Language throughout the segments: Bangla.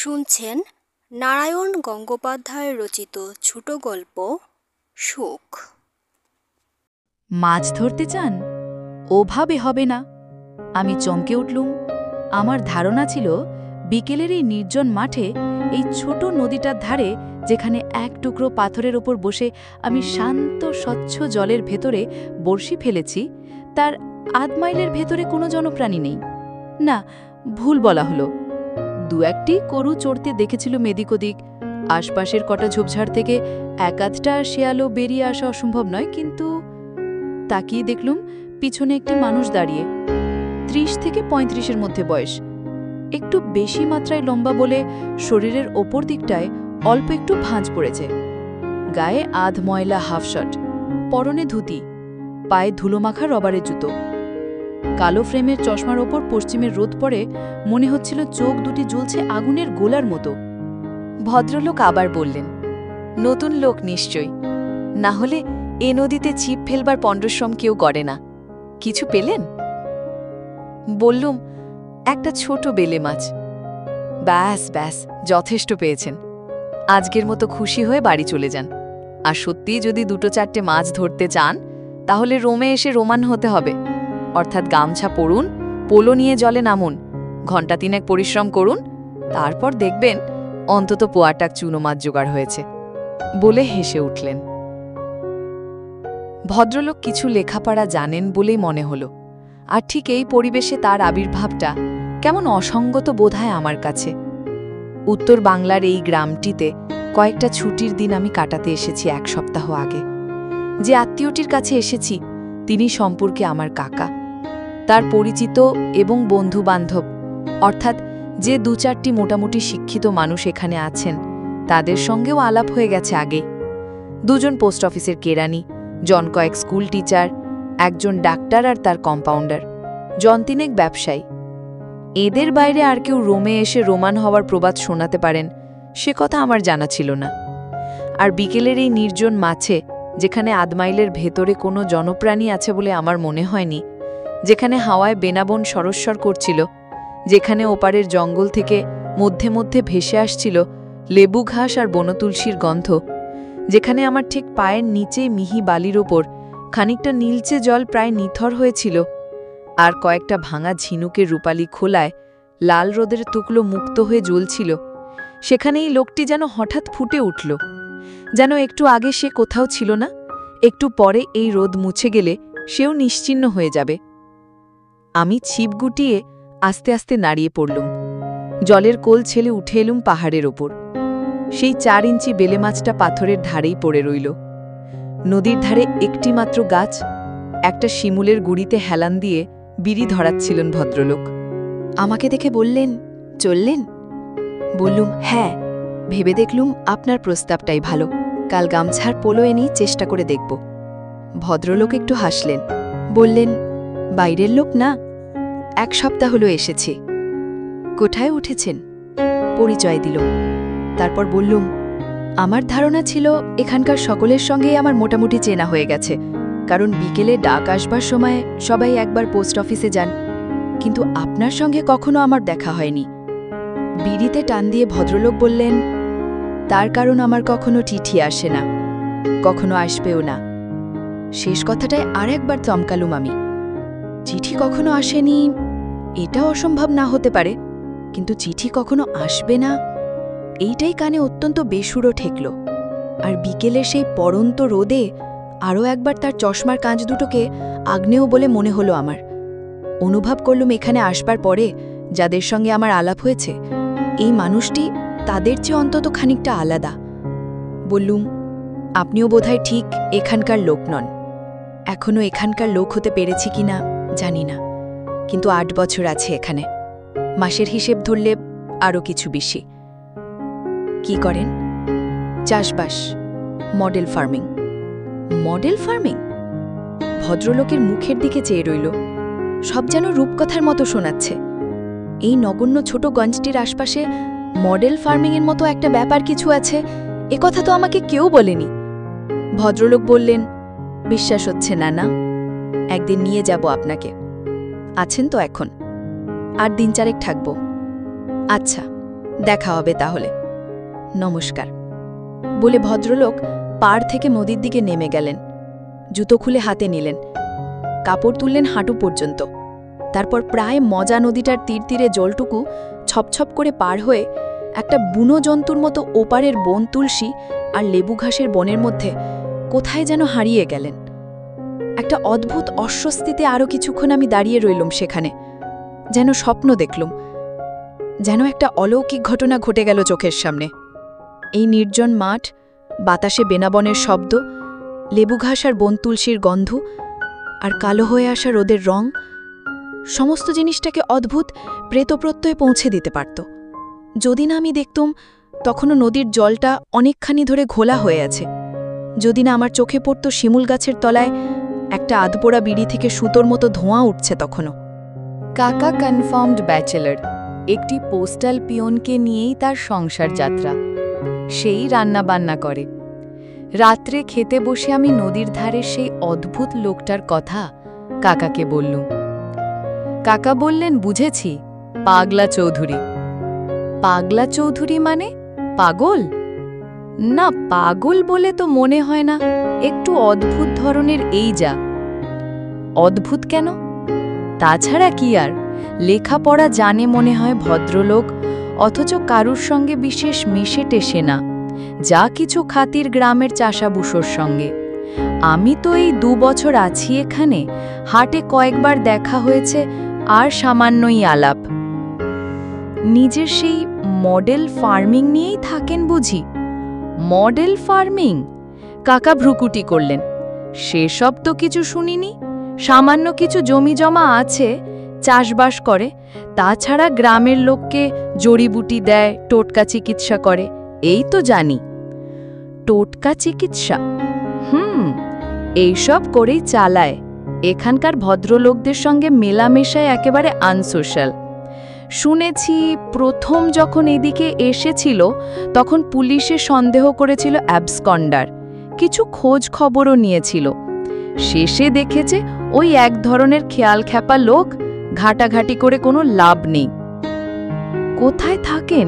শুনছেন নারায়ণ গঙ্গোপাধ্যায় রচিত ছোট গল্প শোক। মাছ ধরতে চান? ওভাবে হবে না। আমি চমকে উঠলুম। আমার ধারণা ছিল বিকেলের এই নির্জন মাঠে, এই ছোট নদীটার ধারে, যেখানে এক টুকরো পাথরের ওপর বসে আমি শান্ত স্বচ্ছ জলের ভেতরে বড়শি ফেলেছি, তার আধ মাইলের ভেতরে কোনো জনপ্রাণী নেই। না, ভুল বলা হলো। দু একটি গরু চড়তে দেখেছিল মেদিক ওদিক। আশপাশের কটা ঝোপঝাড় থেকে এক আধটা শেয়ালও বেরিয়ে আসা অসম্ভব নয়, কিন্তু তাকিয়ে দেখলুম পিছনে একটি মানুষ দাঁড়িয়ে, ৩০ থেকে ৩৫-এর মধ্যে বয়স, একটু বেশি মাত্রায় লম্বা বলে শরীরের ওপর দিকটায় অল্প একটু ভাঁজ পড়েছে। গায়ে আধ ময়লা হাফ শার্ট, পরনে ধুতি, পায়ে ধুলোমাখা রবারের জুতো, কালো ফ্রেমের চশমার ওপর পশ্চিমের রোদ পড়ে মনে হচ্ছিল চোখ দুটি জ্বলছে আগুনের গোলার মতো। ভদ্রলোক আবার বললেন, নতুন লোক নিশ্চয়ই, না হলে এ নদীতে ছিপ ফেলবার পণ্ডশ্রম কেউ করে না। কিছু পেলেন? বললুম, একটা ছোট বেলে মাছ। ব্যাস ব্যাস, যথেষ্ট পেয়েছেন। আজকের মতো খুশি হয়ে বাড়ি চলে যান। আর সত্যিই যদি ২-৪টে মাছ ধরতে চান, তাহলে রোমে এসে রোমান হতে হবে, অর্থাৎ গামছা পরুন, পোলো নিয়ে জলে নামুন, ঘণ্টা ৩ পরিশ্রম করুন, তারপর দেখবেন অন্তত পোয়াটাক চুনো মাছ জোগাড় হয়েছে, বলে হেসে উঠলেন। ভদ্রলোক কিছু লেখাপড়া জানেন বলেই মনে হলো, আর ঠিক এই পরিবেশে তার আবির্ভাবটা কেমন অসঙ্গত বোধহয় আমার কাছে। উত্তর বাংলার এই গ্রামটিতে কয়েকটা ছুটির দিন আমি কাটাতে এসেছি ১ সপ্তাহ আগে। যে আত্মীয়টির কাছে এসেছি তিনি সম্পর্কে আমার কাকা। তার পরিচিত এবং বন্ধু-বান্ধব, অর্থাৎ যে ২-৪টি মোটামুটি শিক্ষিত মানুষ এখানে আছেন, তাদের সঙ্গেও আলাপ হয়ে গেছে আগে। ২জন পোস্ট অফিসের কেরানি, জন কয়েক স্কুল টিচার, একজন ডাক্তার আর তার কম্পাউন্ডার, জন ৩ ব্যবসায়ী। এদের বাইরে আর কেউ রোমে এসে রোমান হওয়ার প্রবাদ শোনাতে পারেন সে কথা আমার জানা ছিল না। আর বিকেলের এই নির্জন মাছে, যেখানে আধমাইলের ভেতরে কোনো জনপ্রাণী আছে বলে আমার মনে হয়নি, যেখানে হাওয়ায় বেনাবন সরস্বর করছিল, যেখানে ওপারের জঙ্গল থেকে মধ্যে মধ্যে ভেসে আসছিল লেবু ঘাস আর বনতুলসীর গন্ধ, যেখানে আমার ঠিক পায়ের নিচে মিহি বালির ওপর খানিকটা নীলচে জল প্রায় নিথর হয়েছিল, আর কয়েকটা ভাঙা ঝিনুকের রূপালী খোলায় লাল রোদের টুকলো মুক্ত হয়ে জ্বলছিল, সেখানে এই লোকটি যেন হঠাৎ ফুটে উঠল। যেন একটু আগে সে কোথাও ছিল না, একটু পরে এই রোদ মুছে গেলে সেও নিশ্চিহ্ন হয়ে যাবে। আমি ছিপ গুটিয়ে আস্তে আস্তে নাড়িয়ে পড়লুম। জলের কোল ছেলে উঠে এলুম পাহাড়ের ওপর। সেই ৪ ইঞ্চি বেলে মাছটা পাথরের ধারেই পড়ে রইল। নদীর ধারে একটি মাত্র গাছ, একটা শিমুলের গুড়িতে হেলান দিয়ে বিড়ি ধরাচ্ছিলেন ভদ্রলোক। আমাকে দেখে বললেন, চললেন? বললুম, হ্যাঁ, ভেবে দেখলুম আপনার প্রস্তাবটাই ভালো, কাল গামছার পোলো এনেই চেষ্টা করে দেখব। ভদ্রলোক একটু হাসলেন, বললেন, বাইরের লোক না, ১ সপ্তাহ হলো এসেছি। কোথায় উঠেছেন? পরিচয় দিল। তারপর বললুম, আমার ধারণা ছিল এখানকার সকলের সঙ্গেই আমার মোটামুটি চেনা হয়ে গেছে, কারণ বিকেলে ডাক আসবার সময় সবাই একবার পোস্ট অফিসে যান, কিন্তু আপনার সঙ্গে কখনো আমার দেখা হয়নি। বিড়িতে টান দিয়ে ভদ্রলোক বললেন, তার কারণ আমার কখনো চিঠি আসে না, কখনো আসবেও না। শেষ কথাটায় আরেকবার চমকালুম আমি। চিঠি কখনো আসেনি এটা অসম্ভব না হতে পারে, কিন্তু চিঠি কখনো আসবে না এইটাই কানে অত্যন্ত বেসুরো ঠেকল। আর বিকেলের সেই পড়ন্ত রোদে আরও একবার তার চশমার কাঁচ দুটোকে আগ্নেয় বলে মনে হলো আমার। অনুভব করলুম এখানে আসবার পরে যাদের সঙ্গে আমার আলাপ হয়েছে, এই মানুষটি তাদের চেয়ে অন্তত খানিকটা আলাদা। বললুম, আপনিও বোধহয় ঠিক এখানকার লোক নন। এখনও এখানকার লোক হতে পেরেছি কিনা জানি না, কিন্তু ৮ বছর আছে এখানে, মাসের হিসেব ধরলে আরও কিছু বেশি। কি করেন? চাষবাস, মডেল ফার্মিং। Model farming? ভদ্রলোকের মুখের দিকে চেয়ে রইল, সব যেন রূপকথার মতো শোনাচ্ছে। এই নগণ্য ছোট গঞ্জটির আশপাশে মডেল ফার্মিংয়ের মতো একটা ব্যাপার কিছু আছে, কথা তো আমাকে কেউ বলেনি। ভদ্রলোক বললেন, বিশ্বাস হচ্ছে না? না, একদিন নিয়ে যাব আপনাকে। আছেন তো এখন? আর ৩-৪ থাকব। আচ্ছা, দেখা হবে তাহলে। নমস্কার বলে ভদ্রলোক পাড় থেকে নদীর দিকে নেমে গেলেন। জুতো খুলে হাতে নিলেন, কাপড় তুললেন হাঁটু পর্যন্ত। তারপর প্রায় মজা নদীটার তীর তীরে জলটুকু ছপছপ করে পার হয়ে একটা বুনো জন্তুর মতো ওপারের বন তুলসী আর লেবু ঘাসের বনের মধ্যে কোথায় যেন হারিয়ে গেলেন। একটা অদ্ভুত অস্বস্তিতে আরও কিছুক্ষণ আমি দাঁড়িয়ে রইলুম সেখানে, যেন স্বপ্ন দেখলুম, যেন একটা অলৌকিক ঘটনা ঘটে গেল চোখের সামনে। এই নির্জন মাঠ, বাতাসে বেনাবনের শব্দ, লেবু ঘাস আর বন তুলসীর গন্ধ, আর কালো হয়ে আসা রোদের রং, সমস্ত জিনিসটাকে অদ্ভুত প্রেতপ্রত্যয়ে পৌঁছে দিতে পারত। যদি না আমি দেখতুম তখনও নদীর জলটা অনেকখানি ধরে ঘোলা হয়ে আছে, যদি না আমার চোখে পড়ত শিমুল গাছের তলায় একটা আধপোড়া বিড়ি থেকে সুতোর মতো ধোঁয়া উঠছে তখনও। কাকা কনফার্মড ব্যাচেলর, একটি পোস্টাল পিয়নকে নিয়েই তার সংসার যাত্রা। সেই রান্নাবান্না করে। রাত্রে খেতে বসে আমি নদীর ধারে সেই অদ্ভুত লোকটার কথা কাকাকে বললুম। কাকা বললেন, বুঝেছি, পাগলা চৌধুরী। পাগলা চৌধুরী মানে পাগল? না, পাগল বলে তো মনে হয় না, একটু অদ্ভুত ধরনের। এই যা অদ্ভুত কেন? তাছাড়া কি আর, লেখাপড়া জানে মনে হয় ভদ্রলোক, অথচ কারুর সঙ্গে বিশেষ মিশে টেসে না, যা কিছু খাতির গ্রামের চাষাবুষোর সঙ্গে। আমি তো এই 2 বছর আছি এখানে, হাটে কয়েকবার দেখা হয়েছে, আর সামান্যই আলাপ। নিজের সেই মডেল ফার্মিং নিয়েই থাকেন বুঝি? Model farming? কাকা ভ্রুকুটি করলেন। সেসব তো কিছু শুনিনি। সামান্য কিছু জমি জমা আছে, চাষবাস করে, তাছাড়া গ্রামের লোককে জড়িবুটি দেয়, টোটকা চিকিৎসা করে, এই তো জানি। টোটকা চিকিৎসা? এইসব করেই চালায়। এখানকার ভদ্রলোকদের সঙ্গে মেলামেশায় একেবারে আনসোশ্যাল। শুনেছি প্রথম যখন এদিকে এসেছিল তখন পুলিশে সন্দেহ করেছিল অ্যাবসকন্ডার, কিছু খোঁজ খবরও নিয়েছিল। শেষে দেখেছে ওই এক ধরনের খেয়াল খ্যাপা লোক, ঘাটাঘাটি করে কোনো লাভ নেই। কোথায় থাকেন?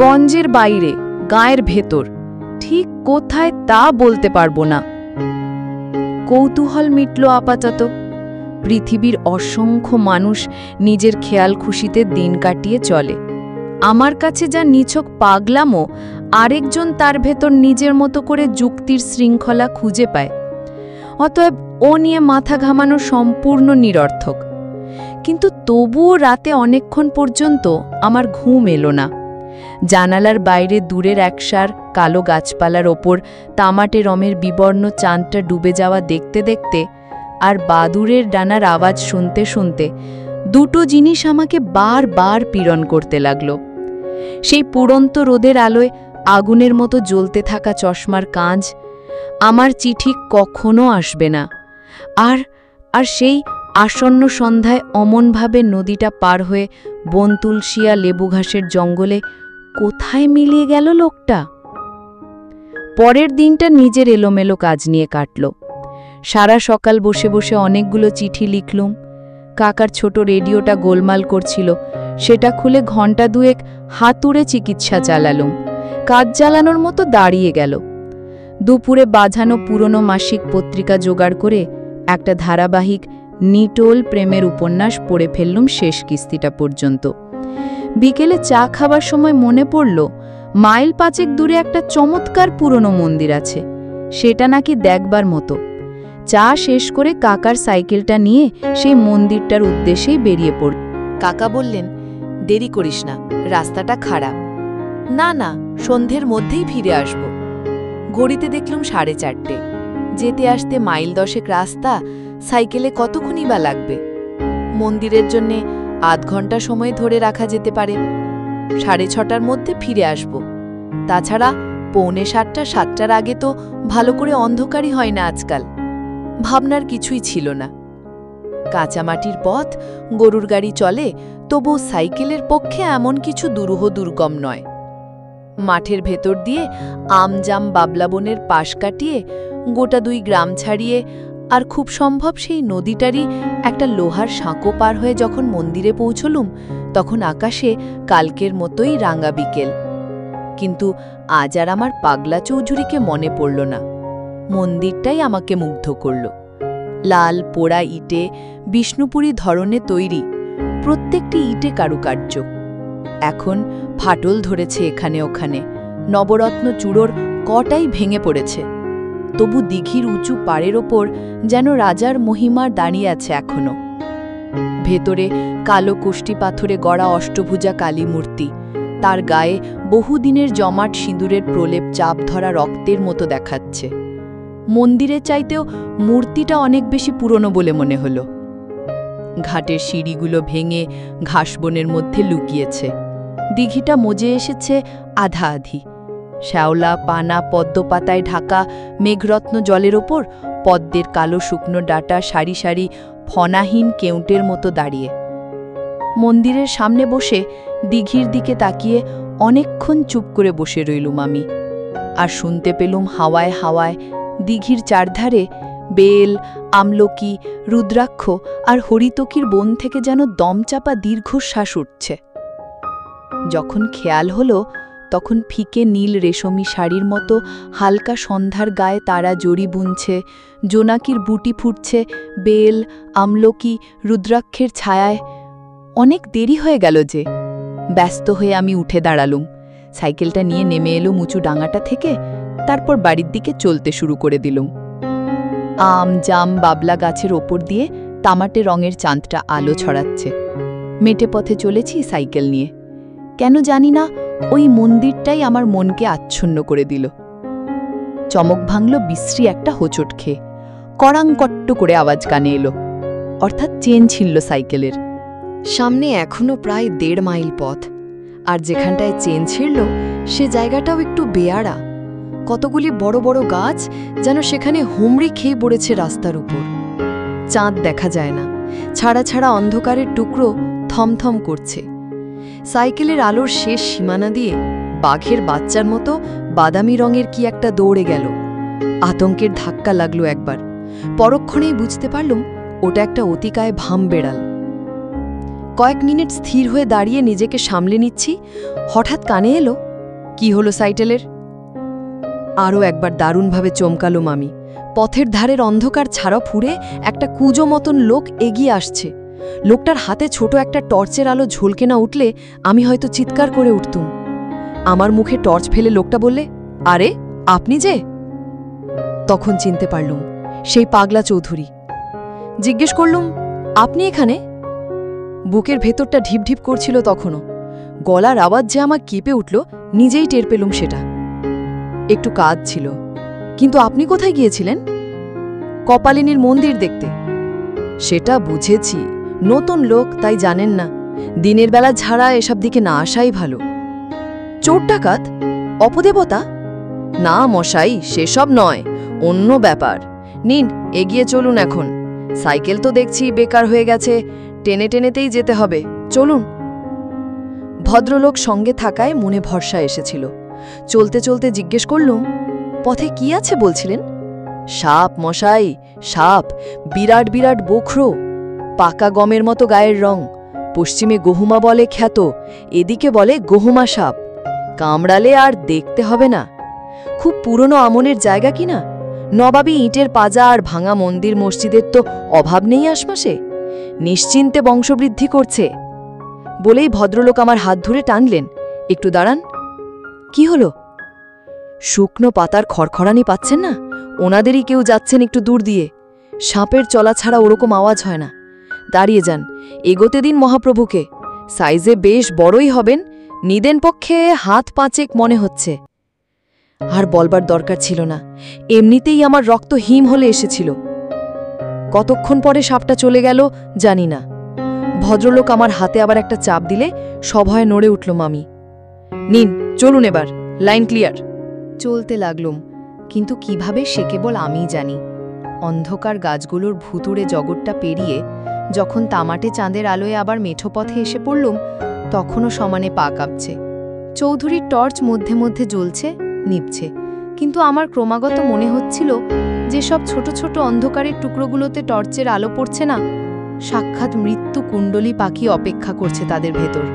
গঞ্জের বাইরে, গাঁয়ের ভেতর, ঠিক কোথায় তা বলতে পারবো না। কৌতূহল মিটল আপাতত। পৃথিবীর অসংখ্য মানুষ নিজের খেয়াল খুশিতে দিন কাটিয়ে চলে। আমার কাছে যা নিছক পাগলামো, আরেকজন তার ভেতর নিজের মতো করে যুক্তির শৃঙ্খলা খুঁজে পায়। অতএব ও নিয়ে মাথা ঘামানো সম্পূর্ণ নিরর্থক। কিন্তু তবুও রাতে অনেকক্ষণ পর্যন্ত আমার ঘুম এলো না। জানালার বাইরে দূরের একসার কালো গাছপালার ওপর তামাটে রমের বিবর্ণ চাঁদটা ডুবে যাওয়া দেখতে দেখতে আর বাদুড়ের ডানার আওয়াজ শুনতে শুনতে দুটো জিনিস আমাকে বারবার পীড়ন করতে লাগল। সেই পুড়ন্ত রোদের আলোয় আগুনের মতো জ্বলতে থাকা চশমার কাঁচ, আমার চিঠি কখনো আসবে না, আর সেই আসন্ন সন্ধ্যায় অমনভাবে নদীটা পার হয়ে বনতুলসিয়া লেবু ঘাসের জঙ্গলে কোথায় মিলিয়ে গেল লোকটা। পরের দিনটা নিজের এলোমেলো কাজ নিয়ে কাটল। সারা সকাল বসে বসে অনেকগুলো চিঠি লিখলুম। কাকার ছোট রেডিওটা গোলমাল করছিল, সেটা খুলে ঘণ্টা 2 হাতুড়ে চিকিৎসা চালালুম। কাজ চালানোর মতো দাঁড়িয়ে গেল। দুপুরে বাঁধানো পুরনো মাসিক পত্রিকা জোগাড় করে একটা ধারাবাহিক নিটোল প্রেমের উপন্যাস পড়ে ফেললুম শেষ কিস্তিটা পর্যন্ত। বিকেলে চা খাবার সময় মনে পড়ল, মাইল 5 দূরে একটা চমৎকার পুরনো মন্দির আছে, সেটা নাকি দেখবার মতো। চা শেষ করে কাকার সাইকেলটা নিয়ে সেই মন্দিরটার উদ্দেশ্যেই বেরিয়ে পড়ল। কাকা বললেন, দেরি করিস না, রাস্তাটা খারাপ। না না, সন্ধ্যের মধ্যেই ফিরে আসব। ঘড়িতে দেখলুম 4:30। যেতে আসতে মাইল 10 রাস্তা, সাইকেলে কতক্ষণই বা লাগবে? মন্দিরের জন্যে আধ ঘন্টা সময় ধরে রাখা যেতে পারে। 6:30টার মধ্যে ফিরে আসব। তাছাড়া 6:45 7টার আগে তো ভালো করে অন্ধকারই হয় না আজকাল। ভাবনার কিছুই ছিল না। কাঁচামাটির পথ, গরুর গাড়ি চলে, তবু সাইকেলের পক্ষে এমন কিছু দুরূহ দুর্গম নয়। মাঠের ভেতর দিয়ে আমজাম বাবলাবনের পাশ কাটিয়ে গোটা 2 গ্রাম ছাড়িয়ে আর খুব সম্ভব সেই নদীটারই একটা লোহার সাঁকো পার হয়ে যখন মন্দিরে পৌঁছলুম তখন আকাশে কালকের মতোই রাঙা বিকেল। কিন্তু আজ আর আমার পাগলা চৌধুরীকে মনে পড়ল না। মন্দিরটাই আমাকে মুগ্ধ করল। লাল পোড়া ইটে বিষ্ণুপুরী ধরনে তৈরি, প্রত্যেকটি ইটে কারুকার্য। এখন ফাটল ধরেছে এখানে ওখানে, নবরত্ন চূড়োর কটাই ভেঙে পড়েছে। তবু দিঘির উঁচু পাড়ের ওপর যেন রাজার মহিমার দাঁড়িয়ে আছে এখনো। ভেতরে কালো কুষ্টি পাথরে গড়া অষ্টভুজা কালী মূর্তি, তার গায়ে বহুদিনের জমাট সিঁদুরের প্রলেপ চাপ ধরা রক্তের মতো দেখাচ্ছে। মন্দিরের চাইতেও মূর্তিটা অনেক বেশি পুরনো বলে মনে হল। ঘাটের সিঁড়িগুলো ভেঙে ঘাসবনের মধ্যে লুকিয়েছে। দিঘিটা মজে এসেছে আধা আধি। শ্যাওলা পানা পদ্মপাতায় ঢাকা মেঘরত্ন জলের ওপর পদ্মের কালো শুকনো ডাটা সারি সারি ফনাহীন কেউটের মতো দাঁড়িয়ে। মন্দিরের সামনে বসে দিঘির দিকে তাকিয়ে অনেকক্ষণ চুপ করে বসে রইলুম আমি। আর শুনতে পেলুম হাওয়ায় হাওয়ায় দিঘির চারধারে বেল, আমলকি, রুদ্রাক্ষ আর হরিতকির বন থেকে যেন দমচাপা দীর্ঘশ্বাস উঠছে। যখন খেয়াল হলো তখন ফিকে নীল রেশমি শাড়ির মতো হালকা সন্ধ্যার গায়ে তারা জড়ি বুনছে, জোনাকির বুটি ফুটছে বেল, আমলকি, রুদ্রাক্ষের ছায়ায়। অনেক দেরি হয়ে গেল যে। ব্যস্ত হয়ে আমি উঠে দাঁড়ালুম, সাইকেলটা নিয়ে নেমে এলুম উঁচু ডাঙাটা থেকে, তারপর বাড়ির দিকে চলতে শুরু করে দিলুম। আম জাম বাবলা গাছের ওপর দিয়ে তামাটে রঙের চাঁদটা আলো ছড়াচ্ছে। মেটে পথে চলেছি সাইকেল নিয়ে। কেন জানি না ওই মন্দিরটাই আমার মনকে আচ্ছন্ন করে দিল। চমক ভাঙল বিশ্রী একটা হোঁচট খেয়ে। কড়াংকট্ট করে আওয়াজ কানে এলো, অর্থাৎ চেন ছিনল সাইকেলের। সামনে এখনো প্রায় 1.5 মাইল পথ, আর যেখানটায় চেন ছিঁড়ল সে জায়গাটাও একটু বেয়াড়া। কতগুলি বড় বড় গাছ যেন সেখানে হুমড়ি খেয়ে পড়েছে রাস্তার উপর। চাঁদ দেখা যায় না, ছাড়া ছাড়া অন্ধকারের টুকরো থমথম করছে। সাইকেলের আলোর শেষ সীমানা দিয়ে বাঘের বাচ্চার মতো বাদামি রঙের কি একটা দৌড়ে গেল। আতঙ্কের ধাক্কা লাগলো একবার, পরক্ষণেই বুঝতে পারলুম ওটা একটা অতিকায় ভাম বেড়াল। কয়েক মিনিট স্থির হয়ে দাঁড়িয়ে নিজেকে সামলে নিচ্ছি, হঠাৎ কানে এলো, কি হলো সাইকেলের? আরও একবার দারুণভাবে চমকালুম আমি। পথের ধারের অন্ধকার ছাড়া ফুঁড়ে একটা কুঁজো মতন লোক এগিয়ে আসছে। লোকটার হাতে ছোট একটা টর্চের আলো ঝলকে না উঠলে আমি হয়তো চিৎকার করে উঠতুম। আমার মুখে টর্চ ফেলে লোকটা বললে, আরে আপনি যে? তখন চিনতে পারলুম সেই পাগলা চৌধুরী। জিজ্ঞেস করলুম, আপনি এখানে? বুকের ভেতরটা ঢিপ ঢিপ করছিল তখনও। গলার আওয়াজ যে আমার কেঁপে উঠল নিজেই টের পেলুম সেটা। একটু কাজ ছিল। কিন্তু আপনি কোথায় গিয়েছিলেন? কপালিনীর মন্দির দেখতে। সেটা বুঝেছি, নতুন লোক তাই জানেন না। দিনের বেলা ছাড়া এসব দিকে না আসাই ভালো। চোর ডাকাত? অপদেবতা? না মশাই, সেসব নয়, অন্য ব্যাপার। নিন এগিয়ে চলুন এখন। সাইকেল তো দেখছি বেকার হয়ে গেছে, টেনে টেনেতেই যেতে হবে, চলুন। ভদ্রলোক সঙ্গে থাকায় মনে ভরসা এসেছিল। চলতে চলতে জিজ্ঞেস করলুম, পথে কি আছে বলছিলেন? সাপ মশাই, সাপ, বিরাট বিরাট বোখরো, পাকা গমের মতো গায়ের রং। পশ্চিমে গহুমা বলে খ্যাত, এদিকে বলে গহুমা সাপ। কামড়ালে আর দেখতে হবে না। খুব পুরনো আমনের জায়গা কিনা। নবাবী ইটের পাজা আর ভাঙা মন্দির মসজিদের তো অভাব নেই আশপাশে। নিশ্চিন্তে বংশবৃদ্ধি করছে। বলেই ভদ্রলোক আমার হাত ধরে টানলেন, একটু দাঁড়ান। কি হলো? শুকনো পাতার খড়খড়ানি পাচ্ছেন না? ওনাদেরই কেউ যাচ্ছেন একটু দূর দিয়ে। সাপের চলা ছাড়া ওরকম আওয়াজ হয় না। দাঁড়িয়ে যান, এগোতে দিন মহাপ্রভুকে। সাইজে বেশ বড়ই হবেন, নিদেন পক্ষে হাত 5 মনে হচ্ছে। আর বলবার দরকার ছিল না, এমনিতেই আমার রক্ত হিম হলে এসেছিল। কতক্ষণ পরে সাপটা চলে গেল জানি না। ভদ্রলোক আমার হাতে আবার একটা চাপ দিলে সভয়ে নড়ে উঠলুম আমি। নিন চলুন এবার, লাইন ক্লিয়ার। চলতে লাগলুম, কিন্তু কিভাবে সে কেবল আমিই জানি। অন্ধকার গাছগুলোর ভুতুড়ে জগৎটা পেরিয়ে যখন তামাটে চাঁদের আলোয় আবার মেঠো পথে এসে পড়লুম, তখনও সমানে পা কাঁপছে। চৌধুরীর টর্চ মধ্যে মধ্যে জ্বলছে, নিভছে, কিন্তু আমার ক্রমাগত মনে হচ্ছিল যেসব ছোট ছোট অন্ধকারের টুকরোগুলোতে টর্চের আলো পড়ছে না, সাক্ষাৎ মৃত্যু কুণ্ডলী পাখি অপেক্ষা করছে তাদের ভেতর।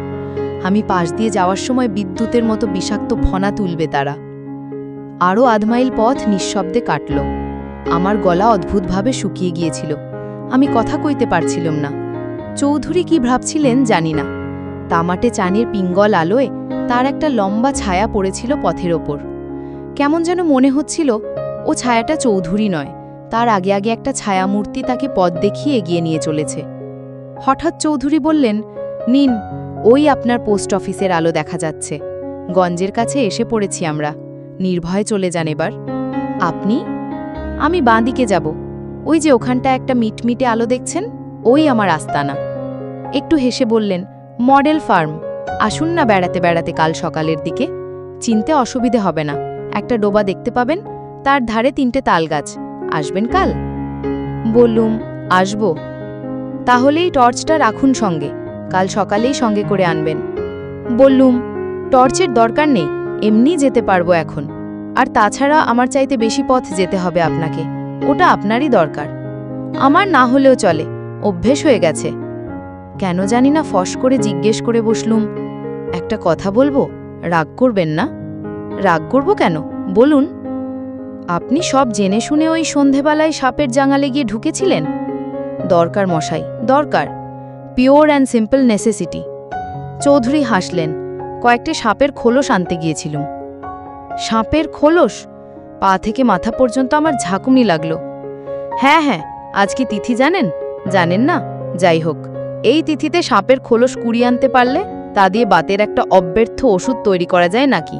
আমি পাশ দিয়ে যাওয়ার সময় বিদ্যুতের মতো বিষাক্ত ফনা তুলবে তারা। আরও আধ মাইল পথ নিঃশব্দে কাটল। আমার গলা অদ্ভুতভাবে শুকিয়ে গিয়েছিল। আমি কথা কইতে পারছিলাম না। চৌধুরী কি ভাবছিলেন জানি না। তামাটে চানের পিঙ্গল আলোয় তার একটা লম্বা ছায়া পড়েছিল পথের ওপর। কেমন যেন মনে হচ্ছিল ও ছায়াটা চৌধুরী নয়, তার আগে আগে একটা ছায়ামূর্তি তাকে পথ দেখিয়ে এগিয়ে নিয়ে চলেছে। হঠাৎ চৌধুরী বললেন, নিন, ওই আপনার পোস্ট অফিসের আলো দেখা যাচ্ছে। গঞ্জের কাছে এসে পড়েছি আমরা, নির্ভয়ে চলে যান এবার। আপনি? আমি বাঁ দিকে যাব। ওই যে ওখানটা একটা মিটমিটে আলো দেখছেন, ওই আমার আস্তানা। একটু হেসে বললেন, মডেল ফার্ম। আসুন না বেড়াতে বেড়াতে কাল সকালের দিকে, চিনতে অসুবিধে হবে না। একটা ডোবা দেখতে পাবেন, তার ধারে 3টে তালগাছ। আসবেন কাল? বললুম, আসব। তাহলেই টর্চটা রাখুন সঙ্গে, কাল সকালেই সঙ্গে করে আনবেন। বললুম, টর্চের দরকার নেই, এমনি যেতে পারবো এখন। আর তাছাড়া আমার চাইতে বেশি পথ যেতে হবে আপনাকে, ওটা আপনারই দরকার। আমার না হলেও চলে, অভ্যেস হয়ে গেছে। কেন জানি না ফস করে জিজ্ঞেস করে বসলুম, একটা কথা বলবো, রাগ করবেন না? রাগ করব কেন, বলুন। আপনি সব জেনে শুনে ওই সন্ধেবেলায় সাপের জাঙালে গিয়ে ঢুকেছিলেন? দরকার মশাই, দরকার। Pure and simple necessity. Chowdhury হাসলেন। কয়েকটা সাপের খোলস আনতে গিয়েছিলুম। সাপের খোলস? পা থেকে মাথা পর্যন্ত আমার ঝাঁকুনি লাগলো। হ্যাঁ হ্যাঁ, আজ কি তিথি জানেন? জানেন না? যাই হোক, এই তিথিতে সাপের খোলস কুড়িয়ে আনতে পারলে তা দিয়ে বাতের একটা অব্যর্থ ওষুধ তৈরি করা যায় নাকি,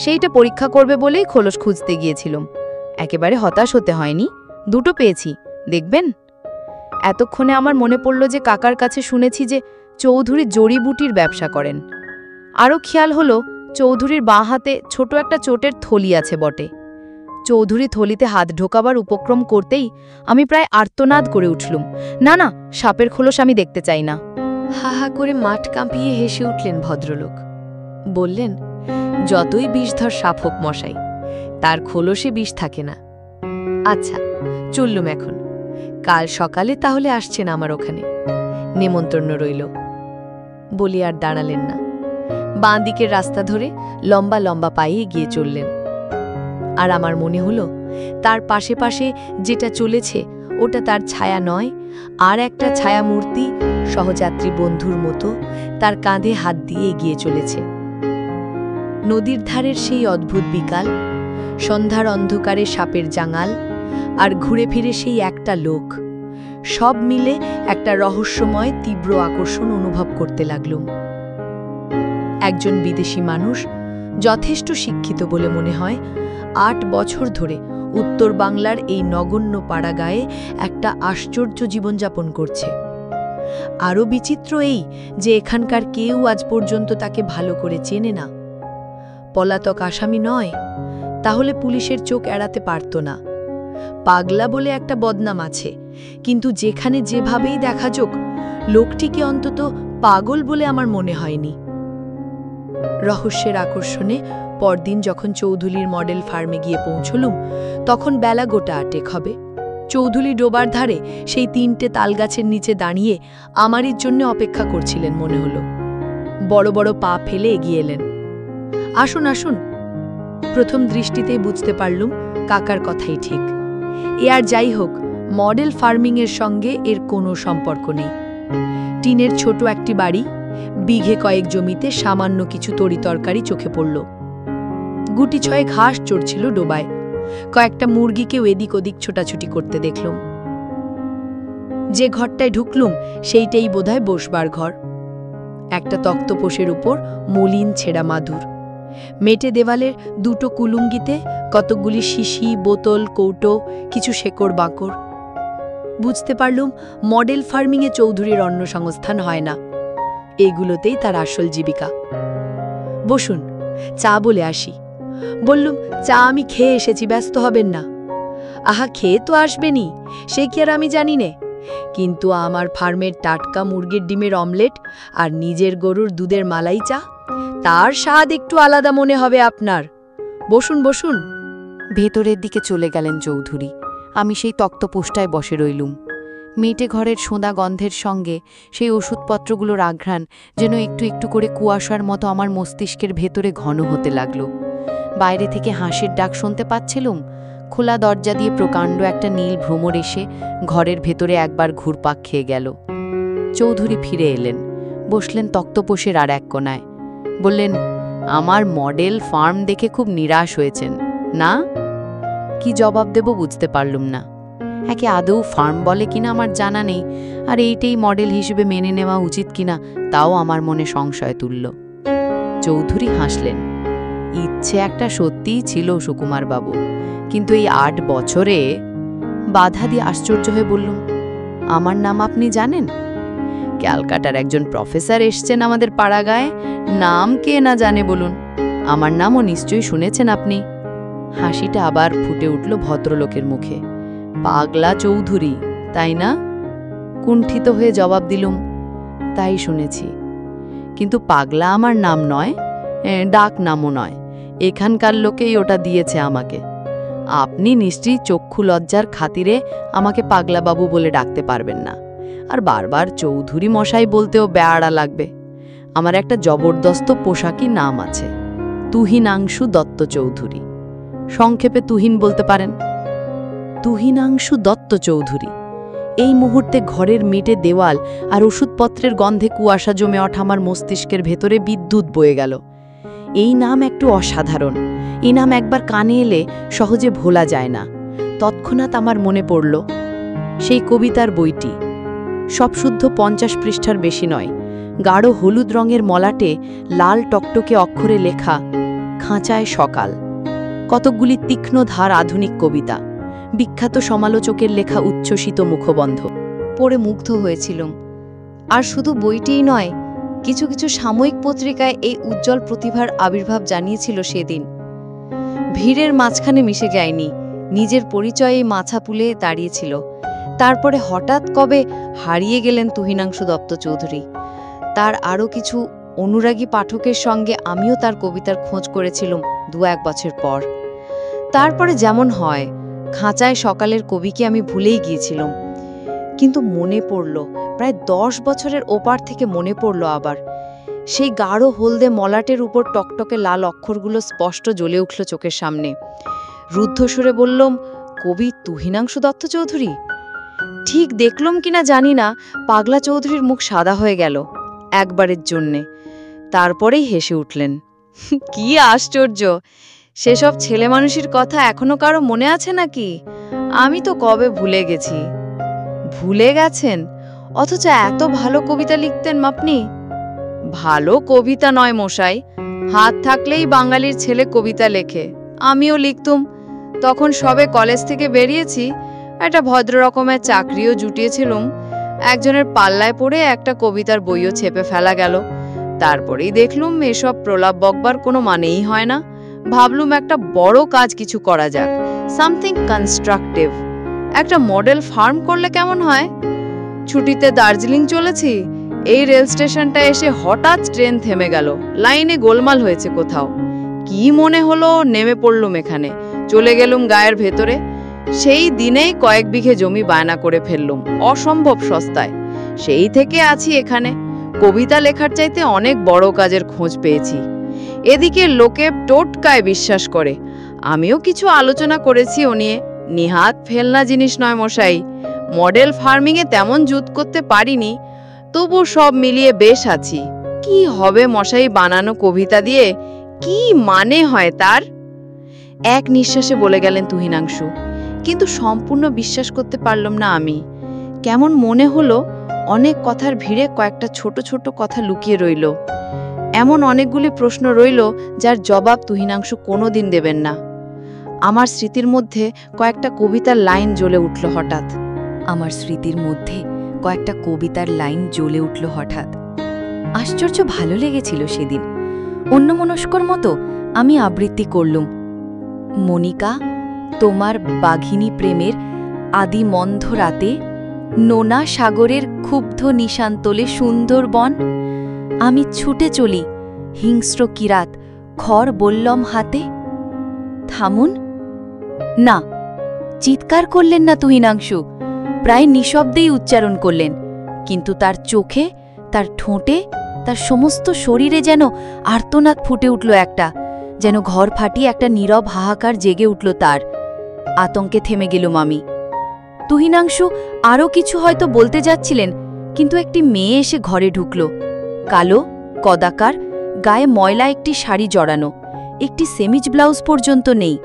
সেইটা পরীক্ষা করবে বলেই খোলস খুঁজতে গিয়েছিলাম। একেবারে হতাশ হতে হয়নি, 2টো পেয়েছি, দেখবেন। এতক্ষণে আমার মনে পড়ল যে কাকার কাছে শুনেছি যে চৌধুরী জড়িবুটির ব্যবসা করেন। আরও খেয়াল হলো চৌধুরীর বাঁ হাতে ছোট একটা চোটের থলি আছে বটে। চৌধুরী থলিতে হাত ঢোকাবার উপক্রম করতেই আমি প্রায় আর্তনাদ করে উঠলুম, না না, সাপের খোলস আমি দেখতে চাই না। হা হা করে মাঠ কাঁপিয়ে হেসে উঠলেন ভদ্রলোক। বললেন, যতই বিষধর সাপ হোক মশাই, তার খোলসে বিষ থাকে না। আচ্ছা, চললুম এখন। কাল সকালে তাহলে আসছেন আমার ওখানে, নেমন্তন্ন রইল। বলি আর দাঁড়ালেন না, বাঁ দিকের রাস্তা ধরে লম্বা লম্বা পায়ে এগিয়ে চললেন। আর আমার মনে হলো তার পাশে পাশে যেটা চলেছে ওটা তার ছায়া নয়, আর একটা ছায়ামূর্তি সহযাত্রী বন্ধুর মতো তার কাঁধে হাত দিয়ে এগিয়ে চলেছে। নদীর ধারের সেই অদ্ভুত বিকাল, সন্ধ্যার অন্ধকারে সাপের জাঙাল, আর ঘুরে ফিরে সেই একটা লোক, সব মিলে একটা রহস্যময় তীব্র আকর্ষণ অনুভব করতে লাগলুম। একজন বিদেশি মানুষ, যথেষ্ট শিক্ষিত বলে মনে হয়, 8 বছর ধরে উত্তর বাংলার এই নগণ্য পাড়াগাঁয়ে একটা আশ্চর্য জীবনযাপন করছে। আরও বিচিত্র এই যে এখানকার কেউ আজ পর্যন্ত তাকে ভালো করে চেনে না। পলাতক আসামি নয়, তাহলে পুলিশের চোখ এড়াতে পারত না। পাগলা বলে একটা বদনাম আছে, কিন্তু যেখানে যেভাবেই দেখা যাক, লোকটিকে অন্তত পাগল বলে আমার মনে হয়নি। রহস্যের আকর্ষণে পরদিন যখন চৌধুরীর মডেল ফার্মে গিয়ে পৌঁছলুম, তখন বেলা গোটা 8 হবে। চৌধুরী ডোবার ধারে সেই 3টে তালগাছের নিচে দাঁড়িয়ে আমারই জন্য অপেক্ষা করছিলেন মনে হলো। বড় বড় পা ফেলে এগিয়ে এলেন। আসুন আসুন। প্রথম দৃষ্টিতেই বুঝতে পারলুম কাকার কথাই ঠিক। এ আর যাই হোক, মডেল ফার্মিংয়ের সঙ্গে এর কোনো সম্পর্ক নেই। টিনের ছোট একটি বাড়ি, বিঘে কয়েক জমিতে সামান্য কিছু তরিতরকারি চোখে পড়ল। গুটি 6 ঘাস চড়ছিল ডোবায়। কয়েকটা মুরগিকেও এদিক ওদিক ছোটাছুটি করতে দেখলুম। যে ঘরটায় ঢুকলুম সেইটাই বোধহয় বসবার ঘর। একটা তক্তপোষের উপর মলিন ছেঁড়া মাদুর। মেটে দেওয়ালের 2টো কুলুঙ্গিতে কতকগুলি শিশি, বোতল, কৌটো, কিছু শেকড় বাঁকড়। বুঝতে পারলুম মডেল ফার্মিংয়ে চৌধুরীর অন্য সংস্থান হয় না, এগুলোতেই তার আসল জীবিকা। বসুন, চা বলে আসি। বললুম, চা আমি খেয়ে এসেছি, ব্যস্ত হবেন না। আহা, খেয়ে তো আসবেনি, সে কি আর আমি জানি নে, কিন্তু আমার ফার্মের টাটকা মুরগির ডিমের অমলেট আর নিজের গরুর দুধের মালাই চা, তার স্বাদ একটু আলাদা মনে হবে আপনার। বসুন বসুন। ভেতরের দিকে চলে গেলেন চৌধুরী। আমি সেই তক্তপোষটায় বসে রইলুম। মেটে ঘরের সোঁদা গন্ধের সঙ্গে সেই ওষুধপত্রগুলোর আঘ্রাণ যেন একটু একটু করে কুয়াশার মতো আমার মস্তিষ্কের ভেতরে ঘন হতে লাগল। বাইরে থেকে হাঁসের ডাক শুনতে পাচ্ছিলুম। খোলা দরজা দিয়ে প্রকাণ্ড একটা নীল ভ্রমর এসে ঘরের ভেতরে একবার ঘুরপাক খেয়ে গেল। চৌধুরী ফিরে এলেন, বসলেন তক্তপোষের আর এক কোনায়। বললেন, আমার মডেল ফার্ম দেখে খুব নিরাশ হয়েছেন না? কি জবাব দেব বুঝতে পারলুম না। একে আদৌ ফার্ম বলে কিনা আমার জানা নেই, আর এইটাই মডেল হিসেবে মেনে নেওয়া উচিত কিনা তাও আমার মনে সংশয় তুলল। চৌধুরী হাসলেন। ইচ্ছে একটা সত্যিই ছিল সুকুমার বাবু, কিন্তু এই 8 বছরে। বাধা দিয়ে আশ্চর্য হয়ে বললুম, আমার নাম আপনি জানেন? ক্যালকাটার একজন প্রফেসর এসছেন আমাদের পাড়াগায়, নাম কে না জানে বলুন। আমার নামও নিশ্চয়ই শুনেছেন আপনি। হাসিটা আবার ফুটে উঠল ভদ্রলোকের মুখে। পাগলা চৌধুরী, তাই না? কুণ্ঠিত হয়ে জবাব দিলুম, তাই শুনেছি, কিন্তু পাগলা আমার নাম নয়, ডাক নামও নয়। এখানকার লোকেই ওটা দিয়েছে আমাকে। আপনি নিশ্চয়ই চক্ষু লজ্জার খাতিরে আমাকে পাগলাবাবু বলে ডাকতে পারবেন না, আর বারবার চৌধুরী মশাই বলতেও বেয়াড়া লাগবে। আমার একটা জবরদস্ত পোশাকি নাম আছে, তুহিনাংশু দত্ত চৌধুরী। সংক্ষেপে তুহিন বলতে পারেন। তুহিনাংশু দত্ত চৌধুরী। এই মুহূর্তে ঘরের মেটে দেওয়াল আর ওষুধপত্রের গন্ধে কুয়াশা জমে ওঠা আমার মস্তিষ্কের ভেতরে বিদ্যুৎ বয়ে গেল। এই নাম একটু অসাধারণ। এই নাম একবার কানে এলে সহজে ভোলা যায় না। তৎক্ষণাৎ আমার মনে পড়ল সেই কবিতার বইটি। সব শুদ্ধ 50 পৃষ্ঠার বেশি নয়। গাঢ় হলুদ রঙের মলাটে লাল টকটকে অক্ষরে লেখা, খাঁচায় সকাল। কতকগুলি তীক্ষ্ণ ধার আধুনিক কবিতা, বিখ্যাত সমালোচকের লেখা উচ্ছ্বসিত মুখবন্ধ। পড়ে মুগ্ধ হয়েছিলাম। আর শুধু বইটিই নয়, কিছু কিছু সাময়িক পত্রিকায় এই উজ্জ্বল প্রতিভার আবির্ভাব জানিয়েছিল সেদিন। ভিড়ের মাঝখানে মিশে যায়নি, নিজের পরিচয়েই মাথা তুলে দাঁড়িয়েছিল। তারপরে হঠাৎ কবে হারিয়ে গেলেন তুহিনাংশু দত্ত চৌধুরী। তার আরও কিছু অনুরাগী পাঠকের সঙ্গে আমিও তার কবিতার খোঁজ করেছিলাম 2-1 বছর পর। তারপরে যেমন হয়, খাঁচায় সকালের কবিকে আমি ভুলেই গিয়েছিলাম। কিন্তু মনে পড়ল, প্রায় 10 বছরের ওপার থেকে মনে পড়ল আবার। সেই গাঢ় হলদে মলাটের উপর টকটকে লাল অক্ষরগুলো স্পষ্ট জ্বলে উঠল চোখের সামনে। রুদ্ধস্বরে বললাম, কবি তুহিনাংশু দত্ত চৌধুরী? ঠিক দেখলাম কিনা জানি না, পাগলা চৌধুরীর মুখ সাদা হয়ে গেল একবারের জন্যে। তারপরেই হেসে উঠলেন। কি আশ্চর্য! সেসব ছেলে মানুষের কথা এখনো কারো মনে আছে নাকি? আমি তো কবে ভুলে গেছি। ভুলে গেছেন? অথচ এত ভালো কবিতা লিখতেন আপনি। ভালো কবিতা নয় মশাই, হাত থাকলেই বাঙালির ছেলে কবিতা লেখে। আমিও লিখতুম। তখন সবে কলেজ থেকে বেরিয়েছি, একটা ভদ্র রকমের চাকরিও জুটিয়েছিলুম। একজনের পাল্লায় পড়ে একটা কবিতার বইও ছেপে ফেলা গেল। তারপরেই দেখলুম এসব প্রলাপ বকবার কোনো মানেই হয় না। ভাবলুম একটা বড় কাজ কিছু করা যাক, সামথিং কনস্ট্রাকটিভ। একটা মডেল ফার্ম করলে কেমন হয়? ছুটিতে দার্জিলিং চলেছি, এই রেল স্টেশনটা এসে হঠাৎ ট্রেন থেমে গেল। লাইনে গোলমাল হয়েছে কোথাও। কি মনে হলো, নেমে পড়লুম এখানে। চলে গেলুম গায়ের ভেতরে। সেই দিনেই কয়েক বিঘে জমি বায়না করে ফেললুম, অসম্ভব সস্তায়। সেই থেকে আছি এখানে। কবিতা লেখার চাইতে অনেক বড় কাজের খোঁজ পেয়েছি। এদিকে লোকে টোটকায় বিশ্বাস করে। আমিও কিছু আলোচনা করেছি ও নিয়ে। নিহাত ফেলনা জিনিস নয় মশাই। মডেল ফার্মিংয়ে তেমন জুত করতে পারিনি, তবু সব মিলিয়ে বেশ আছি। কি হবে মশাই বানানো কবিতা দিয়ে? কি মানে হয় তার? এক নিঃশ্বাসে বলে গেলেন তুহিনাংশু। কিন্তু সম্পূর্ণ বিশ্বাস করতে পারলাম না আমি। কেমন মনে হলো অনেক কথার ভিড়ে কয়েকটা ছোট ছোট কথা লুকিয়ে রইল। এমন অনেকগুলি প্রশ্ন রইল যার জবাব তুহিনাংশু কোনোদিন দেবেন না। আমার স্মৃতির মধ্যে কয়েকটা কবিতার লাইন জ্বলে উঠল হঠাৎ। আশ্চর্য ভালো লেগেছিল সেদিন। অন্যমনস্কর মতো আমি আবৃত্তি করলুম, মনিকা, তোমার বাঘিনী প্রেমের আদি মন্ধ রাতে, নোনা সাগরের ক্ষুব্ধ নিশান্তলে সুন্দর বন, আমি ছুটে চলি হিংস্র কিরাত খড় বললম হাতে। থামুন না, চিৎকার করলেন না তুহিনাংশু, প্রায় নিঃশব্দেই উচ্চারণ করলেন, কিন্তু তার চোখে, তার ঠোঁটে, তার সমস্ত শরীরে যেন আর্তনাদ ফুটে উঠল একটা, যেন ঘর ফাটিয়ে একটা নীরব হাহাকার জেগে উঠল তার। আতঙ্কে থেমে গেলুম আমি। তুহিনাংশু আরও কিছু হয়তো বলতে যাচ্ছিলেন, কিন্তু একটি মেয়ে এসে ঘরে ঢুকল। কালো, কদাকার, গায়ে ময়লা একটি শাড়ি জড়ানো, একটি সেমিজ ব্লাউজ পর্যন্ত নেই,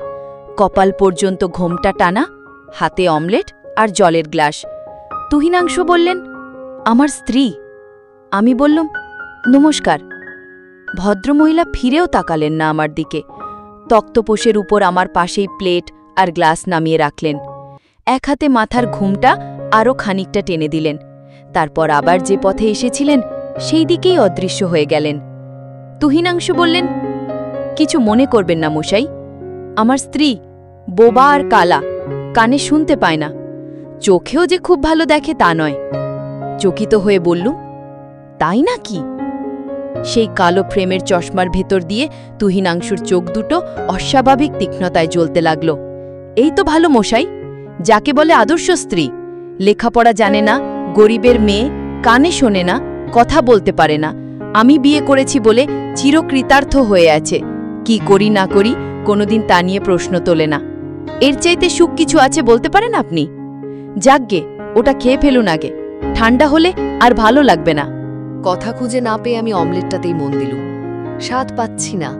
কপাল পর্যন্ত ঘোমটা টানা, হাতে অমলেট আর জলের গ্লাস। তুহিনাংশু বললেন, আমার স্ত্রী। আমি বললাম, নমস্কার। ভদ্রমহিলা ফিরেও তাকালেন না আমার দিকে। তক্তপোষের উপর আমার পাশেই প্লেট আর গ্লাস নামিয়ে রাখলেন। এক হাতে মাথার ঘুমটা আরও খানিকটা টেনে দিলেন, তারপর আবার যে পথে এসেছিলেন সেই দিকেই অদৃশ্য হয়ে গেলেন। তুহিনাংশু বললেন, কিছু মনে করবেন না মশাই, আমার স্ত্রী বোবা আর কালা, কানে শুনতে পায় না, চোখেও যে খুব ভালো দেখে তা নয়। চকিত হয়ে বললুম, তাই নাকি? সেই কালো ফ্রেমের চশমার ভেতর দিয়ে তুহিনাংশুর চোখ দুটো অস্বাভাবিক তীক্ষ্ণতায় জ্বলতে লাগল। এই তো ভালো মশাই, যাকে বলে আদর্শ স্ত্রী, লেখাপড়া জানে না, গরিবের মেয়ে, কানে শোনে না, কথা বলতে পারে না, আমি বিয়ে করেছি বলে চিরকৃতার্থ হয়ে আছে, কি করি না করি কোনোদিন তা নিয়ে প্রশ্ন তোলে না। এর চাইতে সুখ কিছু আছে বলতে পারেন আপনি? যাকগে, ওটা খেয়ে ফেলুন আগে, ঠান্ডা হলে আর ভালো লাগবে না। কথা খুঁজে না পেয়ে আমি অমলেটটাতেই মন দিলুম। স্বাদ পাচ্ছি না,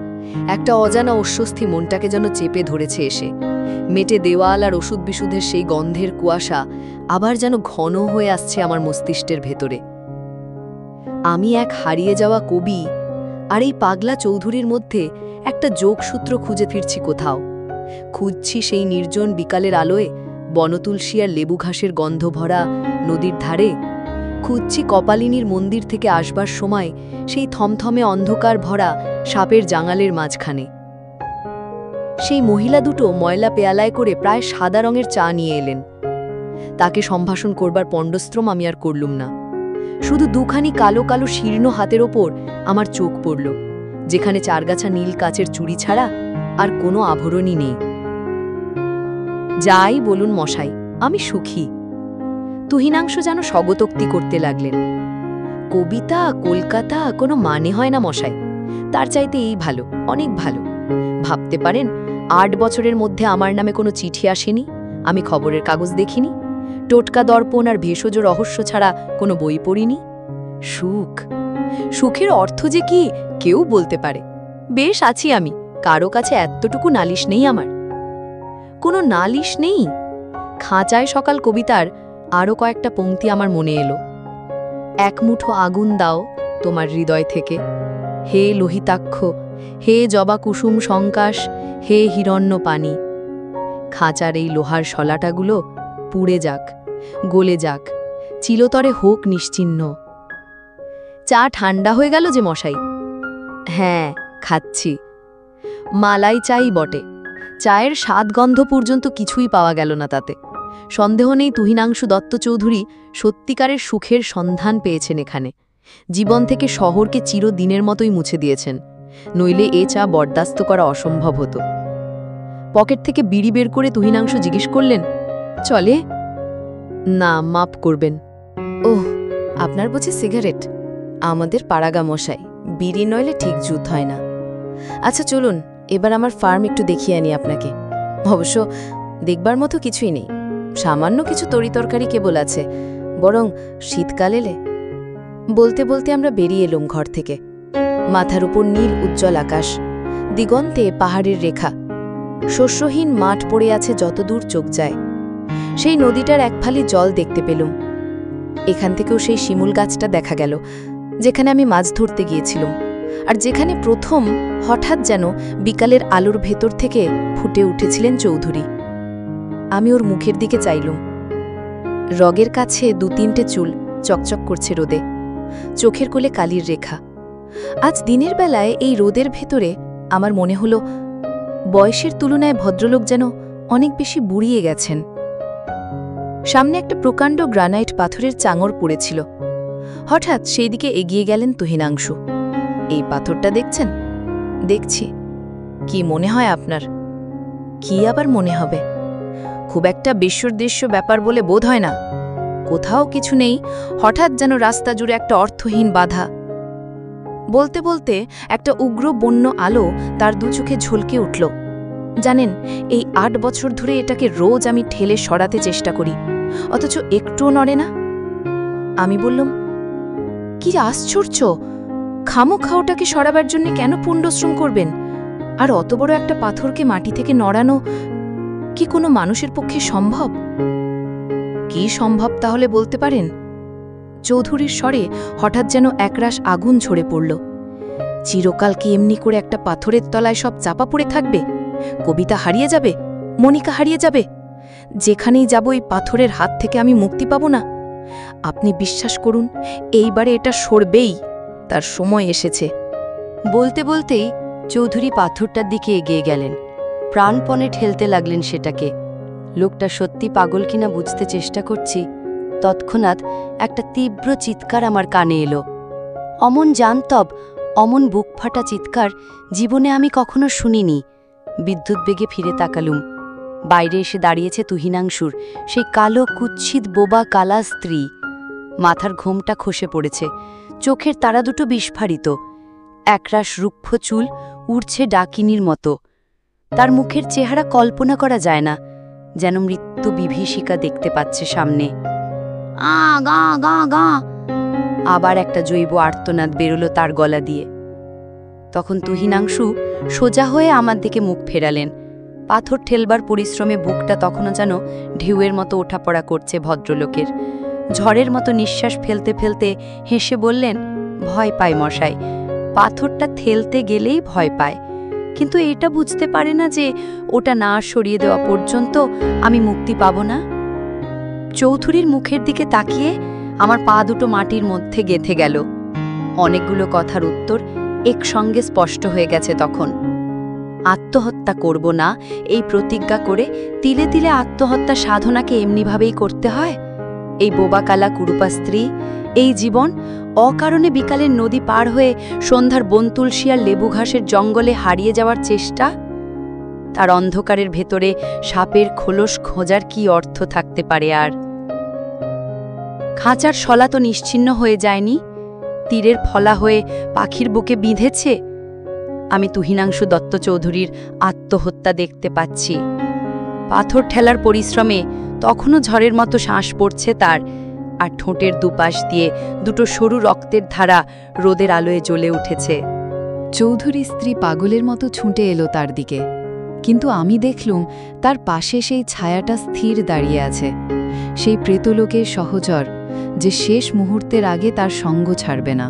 একটা অজানা অস্বস্তি মনটাকে যেন চেপে ধরেছে এসে। মেটে দেওয়াল আর ওষুধ বিশুদ্ধের সেই গন্ধের কুয়াশা আবার যেন ঘন হয়ে আসছে আমার মস্তিষ্কের ভেতরে। আমি এক হারিয়ে যাওয়া কবি, আর এই পাগলা চৌধুরীর মধ্যে একটা যোগসূত্র খুঁজে ফিরছি কোথাও। খুঁজছি সেই নির্জন বিকালের আলোয় বনতুলসী আর লেবু ঘাসের গন্ধ ভরা নদীর ধারে। খুঁজছি কপালিনীর মন্দির থেকে আসবার সময় সেই থমথমে অন্ধকার ভরা সাপের জাঙালের মাঝখানে। সেই মহিলা দুটো ময়লা পেয়ালায় করে প্রায় সাদা রঙের চা নিয়ে এলেন। তাকে সম্ভাষণ করবার পণ্ডশ্রম আমি আর করলুম না। শুধু দুখানি কালো কালো শীর্ণ হাতের ওপর আমার চোখ পড়ল, যেখানে চারগাছা নীল কাচের চুড়ি ছাড়া আর কোনো আভরণই নেই। যাই বলুন মশাই, আমি সুখী। তুহিনাংশু যেন স্বগতোক্তি করতে লাগলেন। কবিতা, কলকাতা কোনো মানে হয় না মশাই, তার চাইতে এই ভালো, অনেক ভালো। ভাবতে পারেন 8 বছরের মধ্যে আমার নামে কোনো চিঠি আসেনি, আমি খবরের কাগজ দেখিনি, টোটকা দর্পণ আর ভেষজ রহস্য ছাড়া কোনো বই পড়িনি। সুখ, সুখের অর্থ যে কি কেউ বলতে পারে। বেশ আছি আমি, কারো কাছে এতটুকু নালিশ নেই আমার। কোনো নালিশ নেই। খাঁচায় সকাল কবিতার আরও কয়েকটা পংক্তি আমার মনে এলো। এক মুঠো আগুন দাও তোমার হৃদয় থেকে, হে লোহিতাক্ষ, হে জবা কুসুম সংকাশ, হে হিরণ্য পানি। খাঁচার এই লোহার শলাটাগুলো পুড়ে যাক, গলে যাক, চিলতরে হোক নিশ্চিহ্ন। চা ঠান্ডা হয়ে গেল যে মশাই? হ্যাঁ, খাচ্ছি। মালাই চাই বটে, চায়ের স্বাদ গন্ধ পর্যন্ত কিছুই পাওয়া গেল না তাতে। সন্দেহ নেই তুহিনাংশু দত্ত চৌধুরী সত্যিকারের সুখের সন্ধান পেয়েছেন এখানে। জীবন থেকে শহরকে চিরদিনের মতোই মুছে দিয়েছেন, নইলে এ চা বরদাস্ত করা অসম্ভব হতো। পকেট থেকে বিড়ি বের করে তুহিনাংশু জিজ্ঞেস করলেন, চলে? না, মাপ করবেন। ওহ, আপনার বুঝি সিগারেট? আমাদের পাড়াগা মশাই, বিড়ি নইলে ঠিক জুত হয় না। আচ্ছা চলুন, এবার আমার ফার্ম একটু দেখিয়ে আনি আপনাকে। অবশ্য দেখবার মতো কিছুই নেই, সামান্য কিছু তরিতরকারি কেবল আছে, বরং শীতকাল এলে। বলতে বলতে আমরা বেরিয়ে এলুম ঘর থেকে। মাথার উপর নীল উজ্জ্বল আকাশ, দিগন্তে পাহাড়ের রেখা, শস্যহীন মাঠ পড়ে আছে যতদূর চোখ যায়। সেই নদীটার এক ফালি জল দেখতে পেলুম। এখান থেকেও সেই শিমুল গাছটা দেখা গেল, যেখানে আমি মাছ ধরতে গিয়েছিলাম, আর যেখানে প্রথম হঠাৎ যেন বিকালের আলোর ভেতর থেকে ফুটে উঠেছিলেন চৌধুরী। আমি ওর মুখের দিকে চাইলুম। রগের কাছে 2-3টে চুল চকচক করছে রোদে, চোখের কোলে কালির রেখা। আজ দিনের বেলায় এই রোদের ভেতরে আমার মনে হলো বয়সের তুলনায় ভদ্রলোক যেন অনেক বেশি বুড়িয়ে গেছেন। সামনে একটা প্রকাণ্ড গ্রানাইট পাথরের চাঙড় পড়েছিল। হঠাৎ সেই দিকে এগিয়ে গেলেন তুহিনাংশু। এই পাথরটা দেখছেন? দেখছি। কি মনে হয় আপনার? কি আবার মনে হবে? খুব একটা বিশ্বদেশ্য ব্যাপার বলে বোধ হয় না। কোথাও কিছু নেই, হঠাৎ যেন রাস্তা জুড়ে একটা অর্থহীন বাধা। বলতে বলতে একটা উগ্র বন্য আলো তার দু চোখে ঝলকে উঠল। জানেন, এই ৮ বছর ধরে এটাকে রোজ আমি ঠেলে সরাতে চেষ্টা করি, অথচ একটুও নড়ে না। আমি বললাম, কি আশ্চর্য, খামোখা ওটাকে সরাবার জন্য কেন পুণ্যশ্রম করবেন? আর অত বড় একটা পাথরকে মাটি থেকে নড়ানো কি কোনো মানুষের পক্ষে সম্ভব? কি সম্ভব তাহলে বলতে পারেন? চৌধুরীর স্বরে হঠাৎ যেন একরাশ আগুন ঝরে পড়ল। চিরকাল কি এমনি করে একটা পাথরের তলায় সব চাপা পড়ে থাকবে? কবিতা হারিয়ে যাবে, মনিকা হারিয়ে যাবে, যেখানেই যাব এই পাথরের হাত থেকে আমি মুক্তি পাব না? আপনি বিশ্বাস করুন, এইবারে এটা সরবেই, তার সময় এসেছে। বলতে বলতেই চৌধুরী পাথরটার দিকে এগিয়ে গেলেন, প্রাণপণে ঠেলতে লাগলেন সেটাকে। লোকটা সত্যি পাগল কিনা বুঝতে চেষ্টা করছি, তৎক্ষণাৎ একটা তীব্র চিৎকার আমার কানে এলো। অমন জান্তব, অমন বুক ফাটা চিৎকার জীবনে আমি কখনো শুনিনি। বিদ্যুৎ বেগে ফিরে তাকালুম। বাইরে এসে দাঁড়িয়েছে তুহিনাংশুর সেই কালো কুৎসিত বোবা কালা স্ত্রী। মাথার ঘোমটা খসে পড়েছে, চোখের তারা দুটো বিস্ফারিত, একরাশ রুক্ষ চুল উড়ছে ডাকিনীর মতো। তার মুখের চেহারা কল্পনা করা যায় না, যেন মৃত্যু বিভীষিকা দেখতে পাচ্ছে সামনে। আ গা গা গা, আবার একটা জৈব আর্তনাদ বেরোলো তার গলা দিয়ে। তখন তুহিনাংশু সোজা হয়ে আমার দিকে মুখ ফেরালেন। পাথর ঠেলবার পরিশ্রমে বুকটা তখনও যেন ঢেউয়ের মতো ওঠাপড়া করছে ভদ্রলোকের। ঝড়ের মতো নিঃশ্বাস ফেলতে ফেলতে হেসে বললেন, ভয় পায় মশাই, পাথরটা ঠেলতে গেলেই ভয় পায়, কিন্তু এটা বুঝতে পারে না যে ওটা না সরিয়ে দেওয়া পর্যন্ত আমি মুক্তি পাব না। চৌধুরীর মুখের দিকে তাকিয়ে আমার পা দুটো মাটির মধ্যে গেঁথে গেল। অনেকগুলো কথার উত্তর একসঙ্গে স্পষ্ট হয়ে গেছে তখন। আত্মহত্যা করব না এই প্রতিজ্ঞা করে তিলে তিলে আত্মহত্যা সাধনাকে এমনিভাবেই করতে হয়? এই বোবাকালা কুরুপা স্ত্রী, এই জীবন, অকারণে বিকালের নদী পার হয়ে সন্ধ্যার বনতুলসী আর লেবু ঘাসের জঙ্গলে হারিয়ে যাওয়ার চেষ্টা, তার অন্ধকারের ভেতরে সাপের খোলস খোঁজার কি অর্থ থাকতে পারে আর? খাঁচার শলা তো নিশ্চিহ্ন হয়ে যায়নি, তীরের ফলা হয়ে পাখির বুকে বিঁধেছে। আমি তুহিনাংশু দত্ত চৌধুরীর আত্মহত্যা দেখতে পাচ্ছি। পাথর ঠেলার পরিশ্রমে তখনও ঝড়ের মতো শ্বাস পড়ছে তার, আর ঠোঁটের দুপাশ দিয়ে দুটো সরু রক্তের ধারা রোদের আলোয় জ্বলে উঠেছে। চৌধুরী স্ত্রী পাগলের মতো ছুটে এলো তার দিকে, কিন্তু আমি দেখলুম তার পাশে সেই ছায়াটা স্থির দাঁড়িয়ে আছে, সেই প্রেতলোকের সহচর, যে শেষ মুহূর্তের আগে তার সঙ্গ ছাড়বে না।